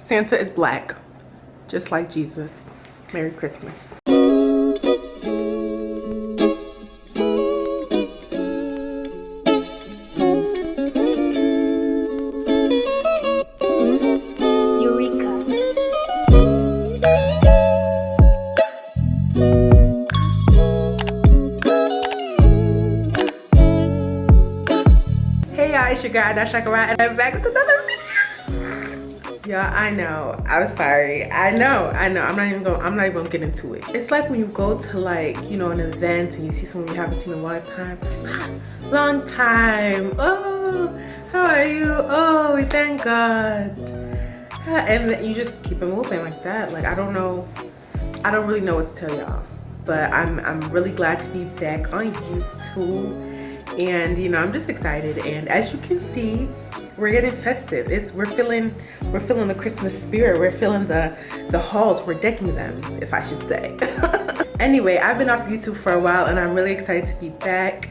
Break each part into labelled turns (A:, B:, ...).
A: Santa is black, just like Jesus. Merry Christmas. Hey y'all, it's your girl Shakara, and I'm back with another video. Yeah, I know. I'm sorry. I know. I'm not even gonna get into it. It's like when you go to, like, you know, an event and you see someone you haven't seen in a long time. Long time. Oh, how are you? Oh, thank God. And then you just keep it moving like that. Like, I don't really know what to tell y'all, but I'm really glad to be back on YouTube. And you know, I'm just excited, and as you can see, we're getting festive. We're feeling the Christmas spirit. We're feeling the halls. We're decking them, if I should say. Anyway, I've been off YouTube for a while, and I'm really excited to be back.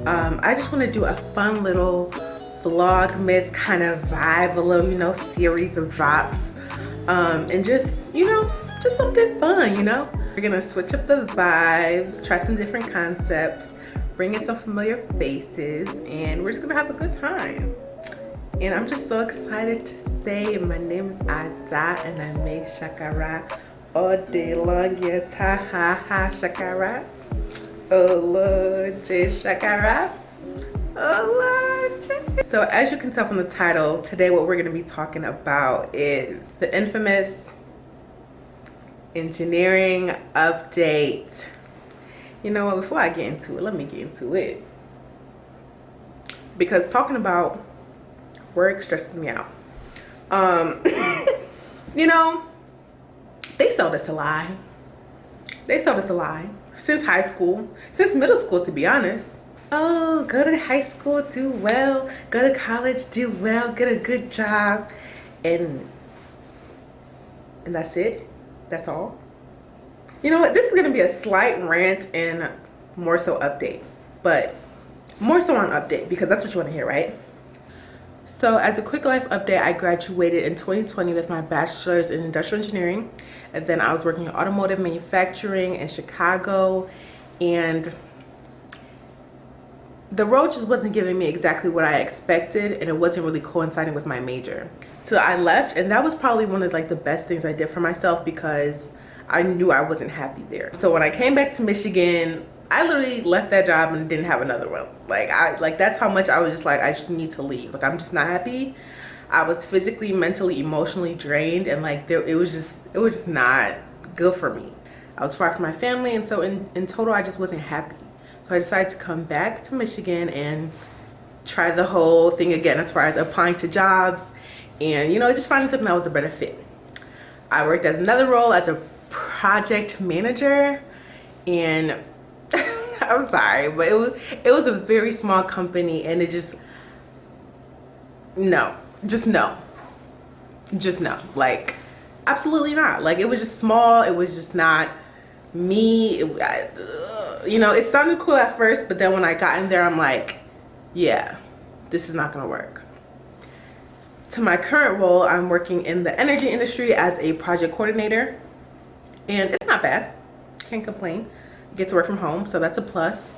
A: I just want to do a fun little vlogmas kind of vibe, a little, you know, series of drops, and just, you know, just something fun, you know. We're gonna switch up the vibes, try some different concepts, bring in some familiar faces, and we're just gonna have a good time. And I'm just so excited to say my name is Ada, and I make Shakara all day long. Yes, ha ha ha, Shakara. Oh Lord, J Shakara. Oh Lord, J. So as you can tell from the title, today what we're gonna be talking about is the infamous engineering update. You know what, before I get into it, let me get into it. Because talking about work stresses me out. You know, they sold us a lie. They sold us a lie. Since high school, since middle school, to be honest. Oh, go to high school, do well. Go to college, do well. Get a good job. And that's it. That's all. You know what, this is gonna be a slight rant and more so update, but more so on update because that's what you wanna hear, right? So as a quick life update, I graduated in 2020 with my bachelor's in industrial engineering, and then I was working in automotive manufacturing in Chicago, and the role just wasn't giving me exactly what I expected, and it wasn't really coinciding with my major. So I left, and that was probably one of like the best things I did for myself because I knew I wasn't happy there. So when I came back to Michigan, I literally left that job and didn't have another one. Like that's how much I was just like, I just need to leave. Like, I'm just not happy. I was physically, mentally, emotionally drained, and like it was just not good for me. I was far from my family, and so in total, I just wasn't happy. So I decided to come back to Michigan and try the whole thing again as far as applying to jobs and, you know, just finding something that was a better fit. I worked as another role as a project manager, and I'm sorry, but it was a very small company, and it just no, like absolutely not. Like, it was just small. It was just not me. You know, it sounded cool at first, but then when I got in there, I'm like, yeah, this is not gonna work. To my current role, I'm working in the energy industry as a project coordinator, and it's not bad. Can't complain. Get to work from home, so that's a plus.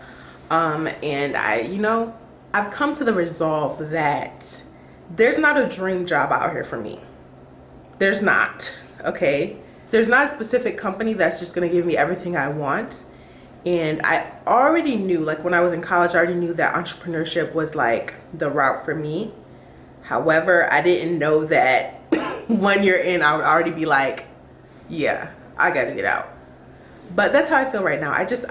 A: And I've come to the resolve that there's not a dream job out here for me. There's not, okay? There's not a specific company that's just gonna give me everything I want. And I already knew, like when I was in college, I already knew that entrepreneurship was like the route for me. However, I didn't know that 1 year in, I would already be like, yeah, I gotta get out. But that's how I feel right now. I just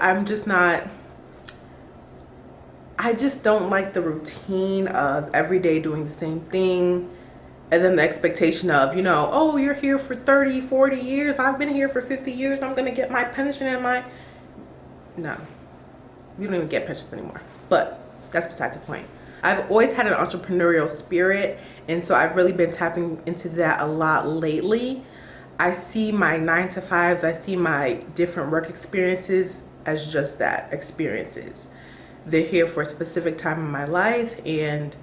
A: don't like the routine of every day doing the same thing. And then the expectation of, you know, oh, you're here for 30, 40 years. I've been here for 50 years. I'm going to get my pension and my... No, we don't even get pensions anymore. But that's besides the point. I've always had an entrepreneurial spirit, and so I've really been tapping into that a lot lately. I see my 9-to-5s, I see my different work experiences as just that, experiences. They're here for a specific time in my life, and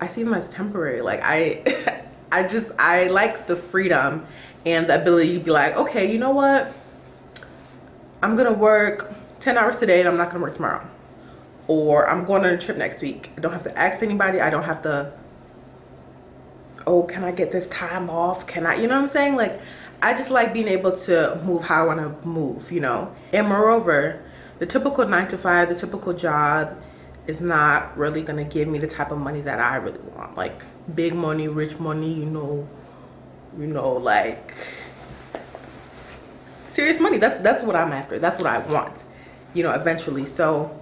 A: I see them as temporary. Like I like the freedom and the ability to be like, okay, you know what? I'm gonna work 10 hours today and I'm not gonna work tomorrow. Or I'm going on a trip next week. I don't have to ask anybody. I don't have to, oh, can I get this time off? Can I, you know what I'm saying? Like, I just like being able to move how I want to move, you know? And moreover, the typical 9 to 5, the typical job is not really going to give me the type of money that I really want. Like, big money, rich money, you know, like, serious money. That's what I'm after. That's what I want, you know, eventually. So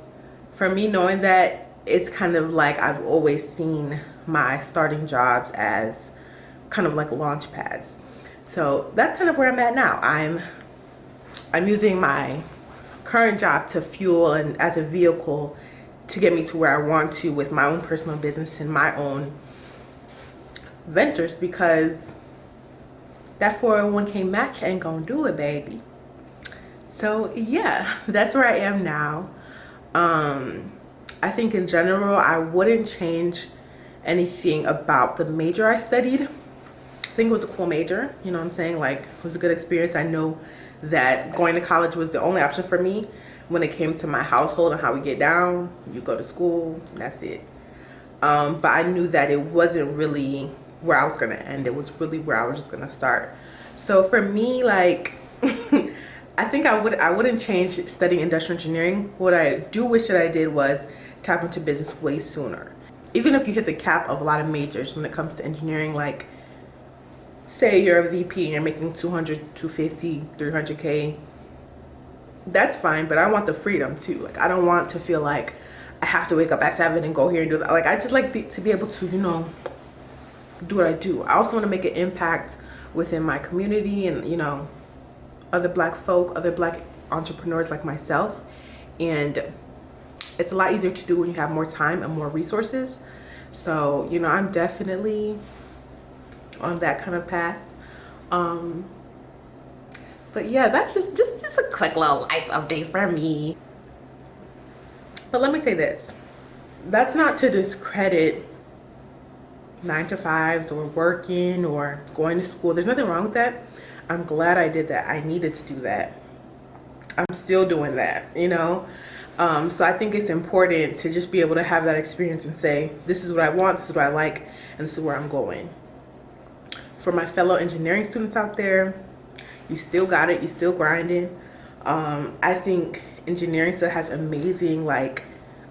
A: for me, knowing that, it's kind of like I've always seen my starting jobs as kind of like launch pads. So that's kind of where I'm at now. I'm using my current job to fuel and as a vehicle to get me to where I want to with my own personal business and my own ventures, because that 401k match ain't gonna do it, baby. So yeah, that's where I am now. I think in general, I wouldn't change anything about the major I studied. I think it was a cool major, you know what I'm saying? Like, it was a good experience. I know that going to college was the only option for me when it came to my household and how we get down. You go to school, that's it. But I knew that it wasn't really where I was gonna end. It was really where I was just gonna start. So for me, like, I think I wouldn't change studying industrial engineering. What I do wish that I did was tap into business way sooner. Even if you hit the cap of a lot of majors when it comes to engineering, like, say you're a VP and you're making 200, 250, 300K, that's fine, but I want the freedom too. Like, I don't want to feel like I have to wake up at 7 and go here and do that. Like, I just like to be able to, you know, do what I do. I also want to make an impact within my community and, you know, other black folk, other black entrepreneurs like myself. And it's a lot easier to do when you have more time and more resources. So, you know, I'm definitely on that kind of path. But yeah, that's just a quick little life update for me. But let me say this, that's not to discredit 9 to 5s or working or going to school. There's nothing wrong with that. I'm glad I did that. I needed to do that. I'm still doing that, you know? So I think it's important to just be able to have that experience and say, this is what I want, this is what I like, and this is where I'm going. For my fellow engineering students out there, you still got it, you still grinding. I think engineering still has amazing, like,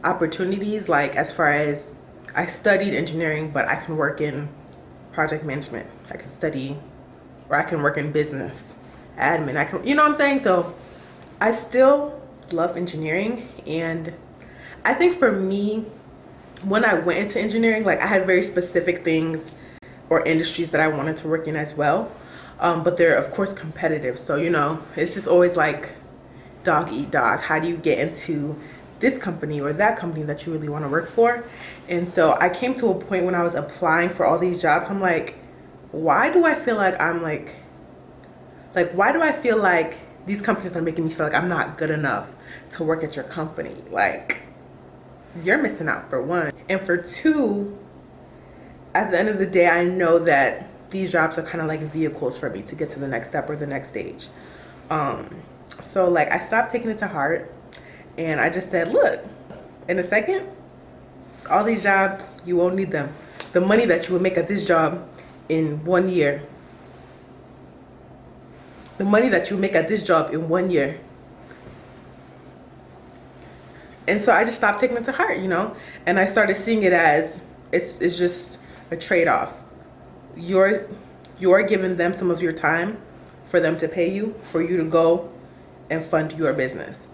A: opportunities. Like, as far as, I studied engineering, but I can work in project management. I can study, or I can work in business, admin. I can, you know what I'm saying? So I still love engineering. And I think for me, when I went into engineering, like, I had very specific things or industries that I wanted to work in as well. But they're, of course, competitive. So, you know, it's just always like dog eat dog. How do you get into this company or that company that you really want to work for? And so I came to a point when I was applying for all these jobs, I'm like, why do I feel like I'm like why do I feel like these companies are making me feel like I'm not good enough to work at your company? Like, you're missing out, for one. And for two, at the end of the day, I know that these jobs are kind of like vehicles for me to get to the next step or the next stage. So, like, I stopped taking it to heart, and I just said, look, in a second, all these jobs, you won't need them. The money that you would make at this job in 1 year, the money that you make at this job in 1 year. And so I just stopped taking it to heart, you know, and I started seeing it as it's just a trade-off. You're giving them some of your time for them to pay you, for you to go and fund your business.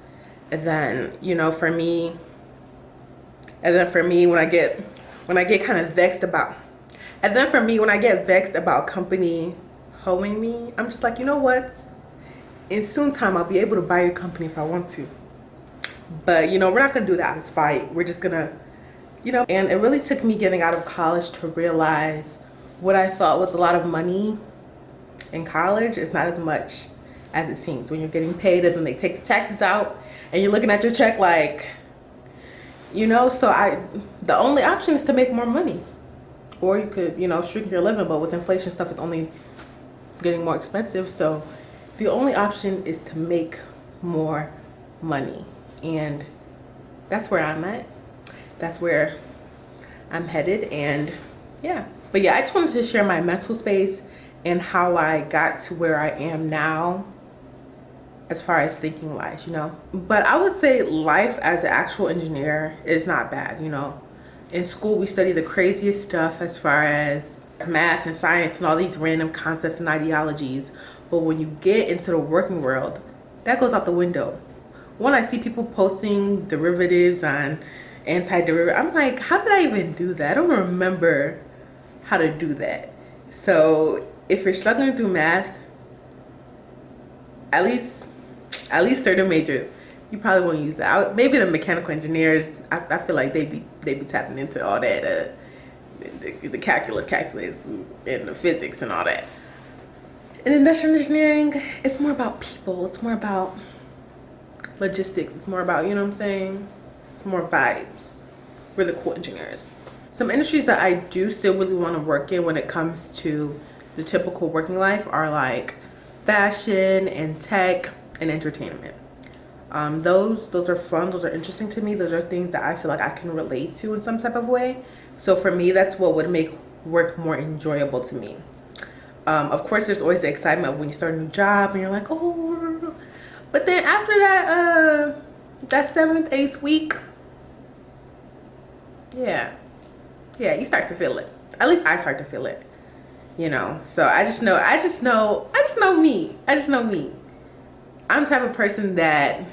A: And then, you know, for me, when I get kind of vexed about, when I get vexed about company hoeing me, I'm just like, you know what? In soon time, I'll be able to buy your company if I want to. But, you know, we're not going to do that out of spite. We're just going to, you know, and it really took me getting out of college to realize what I thought was a lot of money in college is not as much as it seems when you're getting paid and then they take the taxes out and you're looking at your check like, you know, so the only option is to make more money. or you could, you know, shrink your living, but with inflation, stuff is only getting more expensive. So the only option is to make more money, and that's where I'm at. That's where I'm headed. And yeah, but yeah, I just wanted to share my mental space and how I got to where I am now as far as thinking wise, you know. But I would say life as an actual engineer is not bad, you know. In school we study the craziest stuff as far as math and science and all these random concepts and ideologies, but when you get into the working world, that goes out the window. When I see people posting derivatives on anti-derivative, I'm like, how did I even do that? I don't remember how to do that. So if you're struggling through math, at least certain majors, you probably won't use it. Maybe the mechanical engineers, I feel like they be tapping into all that, the calculus and the physics and all that. In industrial engineering, it's more about people. It's more about logistics. It's more about, you know what I'm saying? It's more vibes. We're the cool engineers. Some industries that I do still really want to work in when it comes to the typical working life are like fashion and tech and entertainment. Those are fun. Those are interesting to me. Those are things that I feel like I can relate to in some type of way. So for me, that's what would make work more enjoyable to me. Of course, there's always the excitement of when you start a new job and you're like, oh, but then after that, that 7th, 8th week, yeah, you start to feel it. At least I start to feel it, you know. So I just know me. I'm the type of person that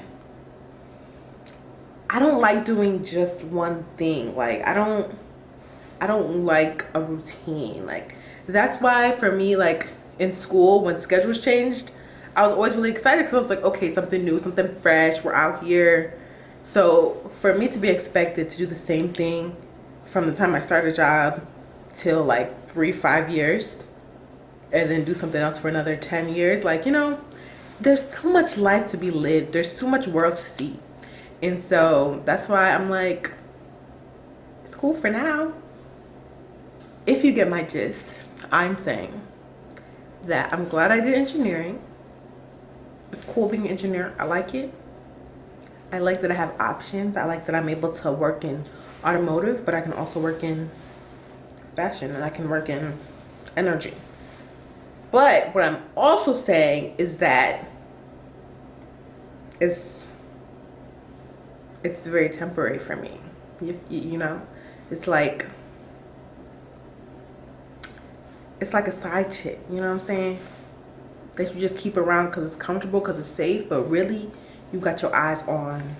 A: I don't like doing just one thing. Like I don't like a routine. Like that's why for me, like in school when schedules changed, I was always really excited because I was like, okay, something new, something fresh, we're out here. So for me to be expected to do the same thing from the time I started a job till like 3-5 years and then do something else for another 10 years, like, you know, there's too much life to be lived. There's too much world to see. And so that's why I'm like, it's cool for now. If you get my gist, I'm saying that I'm glad I did engineering. It's cool being an engineer. I like it. I like that I have options. I like that I'm able to work in automotive, but I can also work in fashion and I can work in energy. But what I'm also saying is that it's very temporary for me. You know, it's like a side chick, you know what I'm saying? That you just keep around because it's comfortable, because it's safe, but really you got your eyes on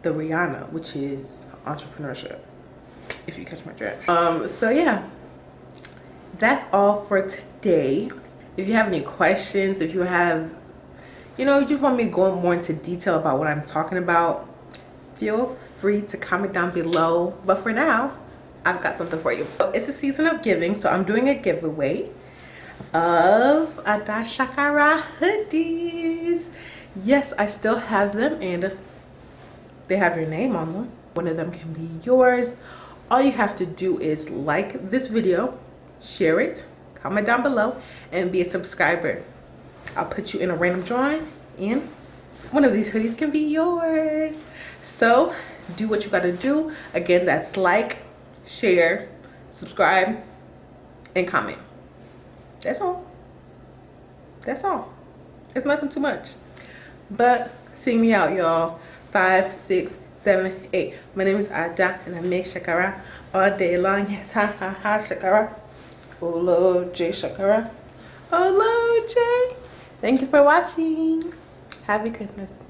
A: the Rihanna, which is entrepreneurship, if you catch my drift. So yeah, that's all for today. If you have any questions, if you have, you know, you just want me to go more into detail about what I'm talking about, feel free to comment down below. But for now, I've got something for you. It's a season of giving, so I'm doing a giveaway of the Shakara hoodies. Yes, I still have them and they have your name on them. One of them can be yours. All you have to do is like this video, share it, comment down below, and be a subscriber. I'll put you in a random drawing and one of these hoodies can be yours. So do what you gotta do. Again, that's like, share, subscribe, and comment. That's all. That's all. It's nothing too much. But sing me out, y'all. 5, 6, 7, 8. My name is Ada and I make Shakara all day long. Yes, ha ha ha, Shakara. Oh Lord J, Shakara. Oh Lord J. Thank you for watching. Happy Christmas.